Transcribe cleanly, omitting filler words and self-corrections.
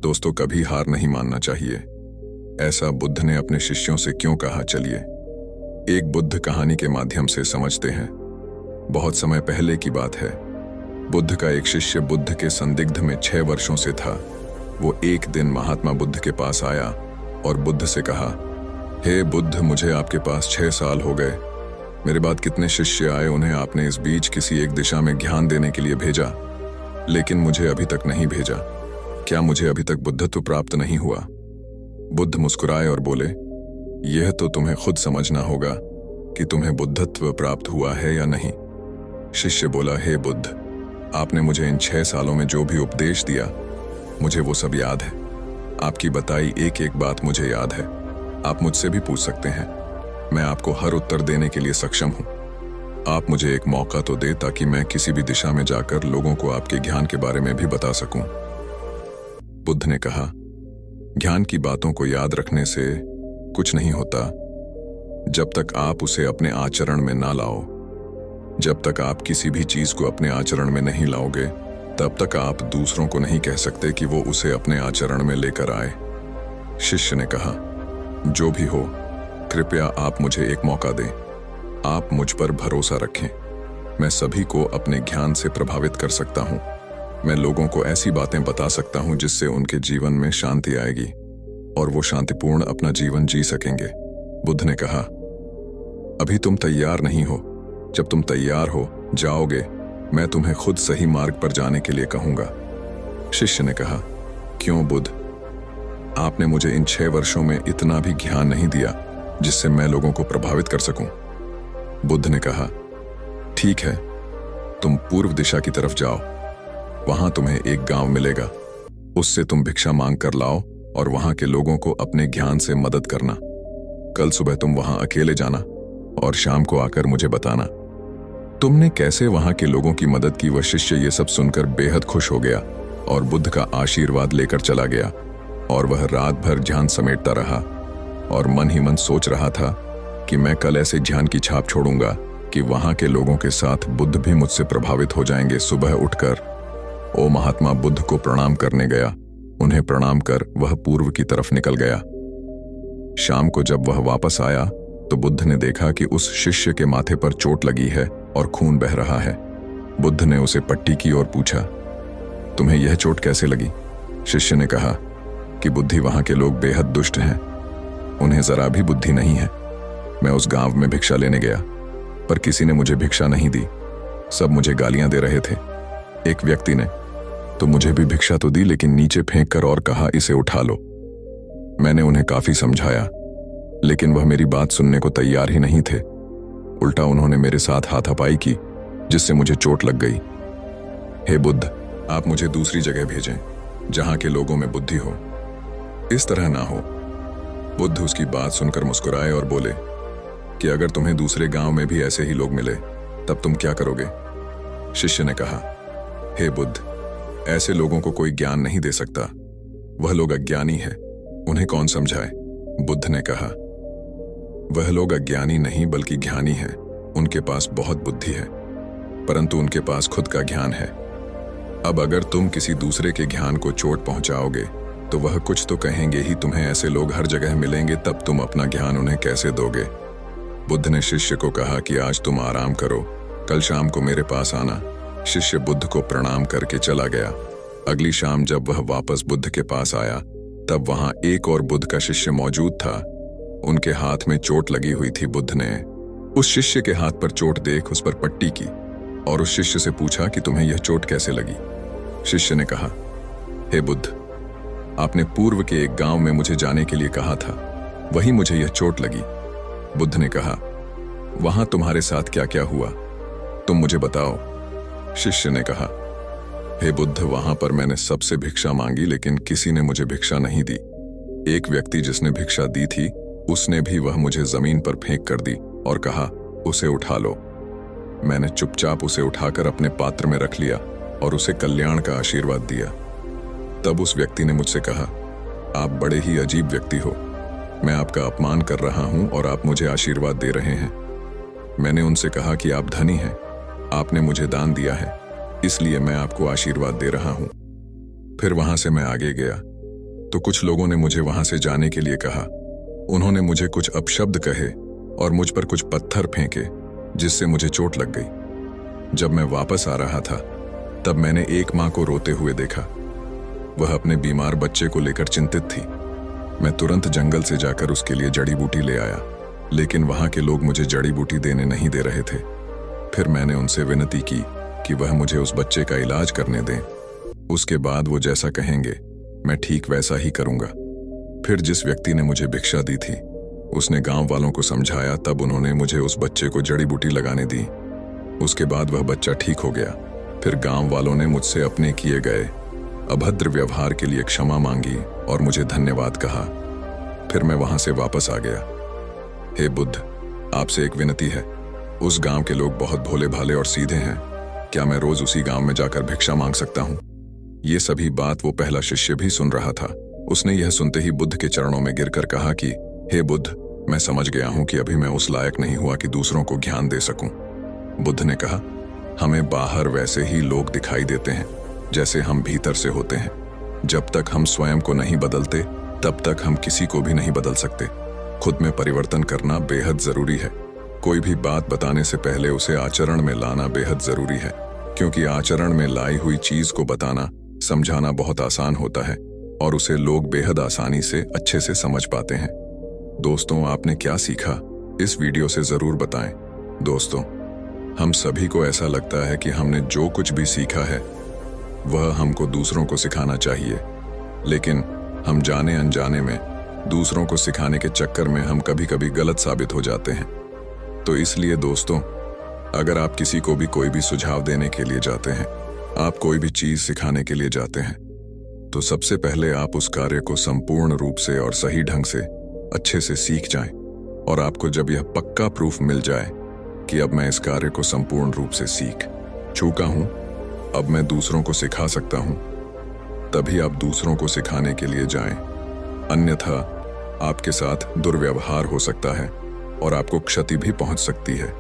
दोस्तों, कभी हार नहीं मानना चाहिए। ऐसा बुद्ध ने अपने शिष्यों से क्यों कहा, चलिए एक बुद्ध कहानी के माध्यम से समझते हैं। बहुत समय पहले की बात है। बुद्ध का एक शिष्य बुद्ध के संदिग्ध में 6 वर्षों से था। वो एक दिन महात्मा बुद्ध के पास आया और बुद्ध से कहा, हे बुद्ध, मुझे आपके पास 6 साल हो गए। मेरे बाद कितने शिष्य आए, उन्हें आपने इस बीच किसी एक दिशा में ज्ञान देने के लिए भेजा, लेकिन मुझे अभी तक नहीं भेजा। क्या मुझे अभी तक बुद्धत्व प्राप्त नहीं हुआ? बुद्ध मुस्कुराए और बोले, यह तो तुम्हें खुद समझना होगा कि तुम्हें बुद्धत्व प्राप्त हुआ है या नहीं। शिष्य बोला, हे बुद्ध, आपने मुझे इन 6 सालों में जो भी उपदेश दिया, मुझे वो सब याद है। आपकी बताई एक एक बात मुझे याद है। आप मुझसे भी पूछ सकते हैं, मैं आपको हर उत्तर देने के लिए सक्षम हूं। आप मुझे एक मौका तो दे ताकि मैं किसी भी दिशा में जाकर लोगों को आपके ज्ञान के बारे में भी बता सकूं। बुद्ध ने कहा, ज्ञान की बातों को याद रखने से कुछ नहीं होता जब तक आप उसे अपने आचरण में ना लाओ। जब तक आप किसी भी चीज को अपने आचरण में नहीं लाओगे, तब तक आप दूसरों को नहीं कह सकते कि वो उसे अपने आचरण में लेकर आए। शिष्य ने कहा, जो भी हो, कृपया आप मुझे एक मौका दें। आप मुझ पर भरोसा रखें। मैं सभी को अपने ज्ञान से प्रभावित कर सकता हूं। मैं लोगों को ऐसी बातें बता सकता हूं जिससे उनके जीवन में शांति आएगी और वो शांतिपूर्ण अपना जीवन जी सकेंगे। बुद्ध ने कहा, अभी तुम तैयार नहीं हो। जब तुम तैयार हो जाओगे, मैं तुम्हें खुद सही मार्ग पर जाने के लिए कहूंगा। शिष्य ने कहा, क्यों बुद्ध? आपने मुझे इन 6 वर्षों में इतना भी ज्ञान नहीं दिया जिससे मैं लोगों को प्रभावित कर सकूं। बुद्ध ने कहा, ठीक है, तुम पूर्व दिशा की तरफ जाओ। वहां तुम्हें एक गांव मिलेगा। उससे तुम भिक्षा मांग कर लाओ और वहां के लोगों को अपने ज्ञान से मदद करना। कल सुबह तुम वहां अकेले जाना और शाम को आकर मुझे बताना तुमने कैसे वहां के लोगों की मदद की। वह शिष्य ये सब सुनकर बेहद खुश हो गया और बुद्ध का आशीर्वाद लेकर चला गया। और वह रात भर ध्यान समेटता रहा और मन ही मन सोच रहा था कि मैं कल ऐसे ध्यान की छाप छोड़ूंगा कि वहां के लोगों के साथ बुद्ध भी मुझसे प्रभावित हो जाएंगे। सुबह उठकर वो महात्मा बुद्ध को प्रणाम करने गया। उन्हें प्रणाम कर वह पूर्व की तरफ निकल गया। शाम को जब वह वापस आया तो बुद्ध ने देखा कि उस शिष्य के माथे पर चोट लगी है और खून बह रहा है। बुद्ध ने उसे पट्टी की और पूछा, तुम्हें यह चोट कैसे लगी? शिष्य ने कहा कि बुद्धि वहां के लोग बेहद दुष्ट हैं। उन्हें जरा भी बुद्धि नहीं है। मैं उस गांव में भिक्षा लेने गया, पर किसी ने मुझे भिक्षा नहीं दी। सब मुझे गालियां दे रहे थे। एक व्यक्ति ने तो मुझे भी भिक्षा तो दी, लेकिन नीचे फेंक कर और कहा, इसे उठा लो। मैंने उन्हें काफी समझाया, लेकिन वह मेरी बात सुनने को तैयार ही नहीं थे। उल्टा उन्होंने मेरे साथ हाथापाई की, जिससे मुझे चोट लग गई। हे बुद्ध, आप मुझे दूसरी जगह भेजें जहां के लोगों में बुद्धि हो। इस तरह ना हो। बुद्ध उसकी बात सुनकर मुस्कुराए और बोले कि अगर तुम्हें दूसरे गांव में भी ऐसे ही लोग मिले, तब तुम क्या करोगे? शिष्य ने कहा, हे बुद्ध, ऐसे लोगों को कोई ज्ञान नहीं दे सकता। वह लोग अज्ञानी है, उन्हें कौन समझाए? बुद्ध ने कहा, वह लोग अज्ञानी नहीं बल्कि ज्ञानी हैं। उनके पास बहुत बुद्धि है, परंतु उनके पास खुद का ज्ञान है। अब अगर तुम किसी दूसरे के ज्ञान को चोट पहुंचाओगे तो वह कुछ तो कहेंगे ही। तुम्हें ऐसे लोग हर जगह मिलेंगे, तब तुम अपना ज्ञान उन्हें कैसे दोगे? बुद्ध ने शिष्य को कहा कि आज तुम आराम करो, कल शाम को मेरे पास आना। शिष्य बुद्ध को प्रणाम करके चला गया। अगली शाम जब वह वापस बुद्ध के पास आया, तब वहां एक और बुद्ध का शिष्य मौजूद था। उनके हाथ में चोट लगी हुई थी। बुद्ध ने उस शिष्य के हाथ पर चोट देख उस पर पट्टी की और उस शिष्य से पूछा कि तुम्हें यह चोट कैसे लगी? शिष्य ने कहा, हे बुद्ध, आपने पूर्व के एक गांव में मुझे जाने के लिए कहा था, वहीं मुझे यह चोट लगी। बुद्ध ने कहा, वहां तुम्हारे साथ क्या क्या हुआ, तुम मुझे बताओ। शिष्य ने कहा, हे बुद्ध, वहां पर मैंने सबसे भिक्षा मांगी, लेकिन किसी ने मुझे भिक्षा नहीं दी। एक व्यक्ति जिसने भिक्षा दी थी, उसने भी वह मुझे जमीन पर फेंक कर दी और कहा, उसे उठा लो। मैंने चुपचाप उसे उठाकर अपने पात्र में रख लिया और उसे कल्याण का आशीर्वाद दिया। तब उस व्यक्ति ने मुझसे कहा, आप बड़े ही अजीब व्यक्ति हो। मैं आपका अपमान कर रहा हूं और आप मुझे आशीर्वाद दे रहे हैं। मैंने उनसे कहा कि आप धनी हैं, आपने मुझे दान दिया है, इसलिए मैं आपको आशीर्वाद दे रहा हूं। फिर वहां से मैं आगे गया। तो कुछ लोगों ने मुझे वहां से जाने के लिए कहा। उन्होंने मुझे कुछ अपशब्द कहे और मुझ पर कुछ पत्थर फेंके, जिससे मुझे चोट लग गई। जब मैं वापस आ रहा था तब मैंने एक माँ को रोते हुए देखा। वह अपने बीमार बच्चे को लेकर चिंतित थी। मैं तुरंत जंगल से जाकर उसके लिए जड़ी बूटी ले आया, लेकिन वहां के लोग मुझे जड़ी बूटी देने नहीं दे रहे थे। फिर मैंने उनसे विनती की कि वह मुझे उस बच्चे का इलाज करने दें। उसके बाद वो जैसा कहेंगे मैं ठीक वैसा ही करूंगा। फिर जिस व्यक्ति ने मुझे भिक्षा दी थी उसने गांव वालों को समझाया, तब उन्होंने मुझे उस बच्चे को जड़ी बूटी लगाने दी। उसके बाद वह बच्चा ठीक हो गया। फिर गांव वालों ने मुझसे अपने किए गए अभद्र व्यवहार के लिए क्षमा मांगी और मुझे धन्यवाद कहा। फिर मैं वहां से वापस आ गया। हे बुद्ध, आपसे एक विनती है। उस गांव के लोग बहुत भोले भाले और सीधे हैं। क्या मैं रोज उसी गांव में जाकर भिक्षा मांग सकता हूँ? ये सभी बात वो पहला शिष्य भी सुन रहा था। उसने यह सुनते ही बुद्ध के चरणों में गिरकर कहा कि हे बुद्ध, मैं समझ गया हूं कि अभी मैं उस लायक नहीं हुआ कि दूसरों को ज्ञान दे सकूं। बुद्ध ने कहा, हमें बाहर वैसे ही लोग दिखाई देते हैं जैसे हम भीतर से होते हैं। जब तक हम स्वयं को नहीं बदलते तब तक हम किसी को भी नहीं बदल सकते। खुद में परिवर्तन करना बेहद जरूरी है। कोई भी बात बताने से पहले उसे आचरण में लाना बेहद जरूरी है, क्योंकि आचरण में लाई हुई चीज को बताना, समझाना बहुत आसान होता है और उसे लोग बेहद आसानी से अच्छे से समझ पाते हैं। दोस्तों, आपने क्या सीखा इस वीडियो से जरूर बताएं। दोस्तों, हम सभी को ऐसा लगता है कि हमने जो कुछ भी सीखा है वह हमको दूसरों को सिखाना चाहिए, लेकिन हम जाने अनजाने में दूसरों को सिखाने के चक्कर में हम कभी कभी गलत साबित हो जाते हैं। तो इसलिए दोस्तों, अगर आप किसी को भी कोई भी सुझाव देने के लिए जाते हैं, आप कोई भी चीज सिखाने के लिए जाते हैं, तो सबसे पहले आप उस कार्य को संपूर्ण रूप से और सही ढंग से अच्छे से सीख जाएं। और आपको जब यह पक्का प्रूफ मिल जाए कि अब मैं इस कार्य को संपूर्ण रूप से सीख चुका हूं, अब मैं दूसरों को सिखा सकता हूं, तभी आप दूसरों को सिखाने के लिए जाएं। अन्यथा आपके साथ दुर्व्यवहार हो सकता है और आपको क्षति भी पहुंच सकती है।